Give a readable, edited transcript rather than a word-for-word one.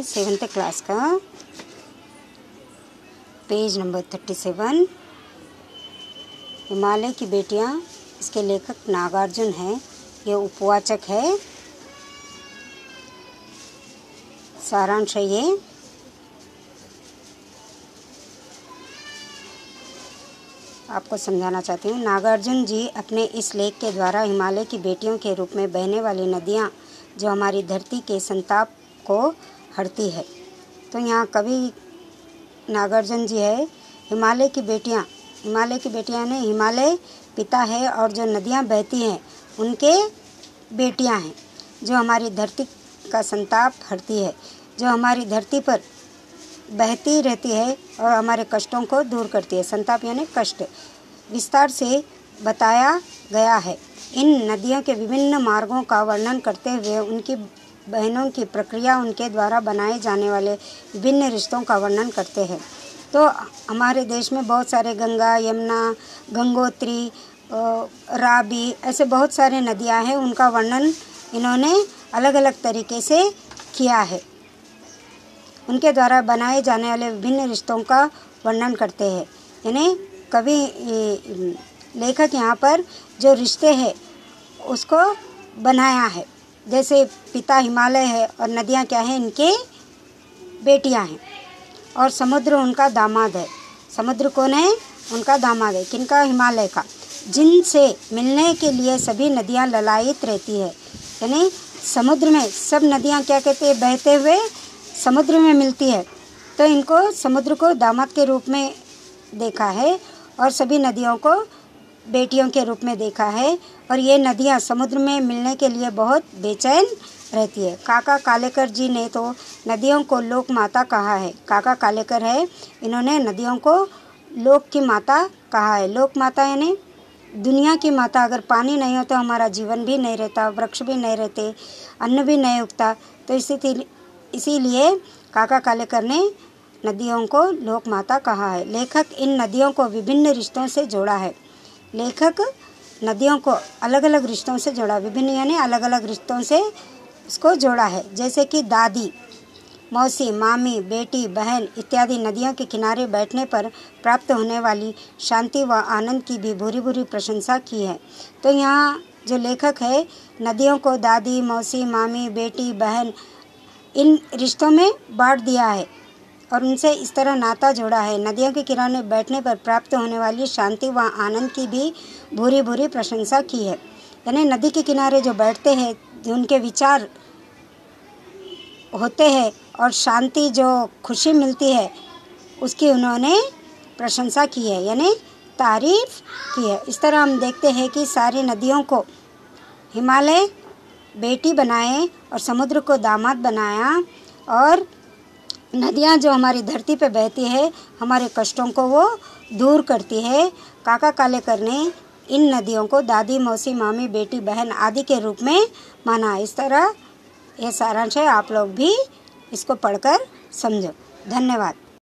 7th class का page number 37 Himalaya की बेटियां। इसके लेखक नागार्जुन हैं। ये उपवाचक है। सारांश है ये। आपको समझाना चाहती हूँ। नागार्जुन जी अपने इस लेख के द्वारा हिमालय की बेटियों के रूप में बहने वाली नदियाँ जो हमारी धरती के संताप को हरती है। तो यहाँ कवि नागार्जुन जी है। हिमालय की बेटियाँ ने हिमालय पिता है और जो नदियाँ बहती हैं उनके बेटियाँ हैं जो हमारी धरती का संताप हरती है, जो हमारी धरती पर बहती रहती है और हमारे कष्टों को दूर करती है। संताप यानी कष्ट विस्तार से बताया गया है। इन नदियों के विभिन्न मार्गों का वर्णन करते हुए उनकी बहनों की प्रक्रिया, उनके द्वारा बनाए जाने वाले विभिन्न रिश्तों का वर्णन करते हैं। तो हमारे देश में बहुत सारे गंगा, यमुना, गंगोत्री, राबी ऐसे बहुत सारे नदियां हैं। उनका वर्णन इन्होंने अलग अलग तरीके से किया है। उनके द्वारा बनाए जाने वाले विभिन्न रिश्तों का वर्णन करते हैं। यानी कवि लेखक यहाँ पर जो रिश्ते हैं उसको बनाया है। जैसे पिता हिमालय है और नदियाँ क्या हैं, इनके बेटियाँ हैं और समुद्र उनका दामाद है। समुद्र कौन है? उनका दामाद है। किनका? हिमालय का। जिनसे मिलने के लिए सभी नदियाँ ललायित रहती है। यानी समुद्र में सब नदियाँ क्या कहते हैं, बहते हुए समुद्र में मिलती है। तो इनको समुद्र को दामाद के रूप में देखा है और सभी नदियों को बेटियों के रूप में देखा है। और ये नदियाँ समुद्र में मिलने के लिए बहुत बेचैन रहती है। काका कालेकर जी ने तो नदियों को लोक माता कहा है। काका कालेकर है, इन्होंने नदियों को लोक की माता कहा है। लोक माता यानी दुनिया की माता। अगर पानी नहीं हो तो हमारा जीवन भी नहीं रहता, वृक्ष भी नहीं रहते, अन्न भी नहीं उगता। तो इसीलिए काका कालेकर ने नदियों को लोक माता कहा है। लेखक इन नदियों को विभिन्न रिश्तों से जोड़ा है। लेखक नदियों को अलग अलग रिश्तों से जोड़ा, विभिन्न यानी अलग अलग रिश्तों से इसको जोड़ा है। जैसे कि दादी, मौसी, मामी, बेटी, बहन इत्यादि नदियों के किनारे बैठने पर प्राप्त होने वाली शांति व आनंद की भी भूरी भूरी प्रशंसा की है। तो यहाँ जो लेखक है नदियों को दादी, मौसी, मामी, बेटी, बहन इन रिश्तों में बांट दिया है और उनसे इस तरह नाता जोड़ा है। नदियों के किनारे बैठने पर प्राप्त होने वाली शांति व आनंद की भी भूरी भूरी प्रशंसा की है। यानी नदी के किनारे जो बैठते हैं, उनके विचार होते हैं और शांति जो खुशी मिलती है उसकी उन्होंने प्रशंसा की है, यानी तारीफ की है। इस तरह हम देखते हैं कि सारी नदियों को हिमालय बेटी बनाए और समुद्र को दामाद बनाया और नदियाँ जो हमारी धरती पे बहती है हमारे कष्टों को वो दूर करती है। काका कालेकर ने इन नदियों को दादी, मौसी, मामी, बेटी, बहन आदि के रूप में माना। इस तरह यह सारांश है। आप लोग भी इसको पढ़कर समझो। धन्यवाद।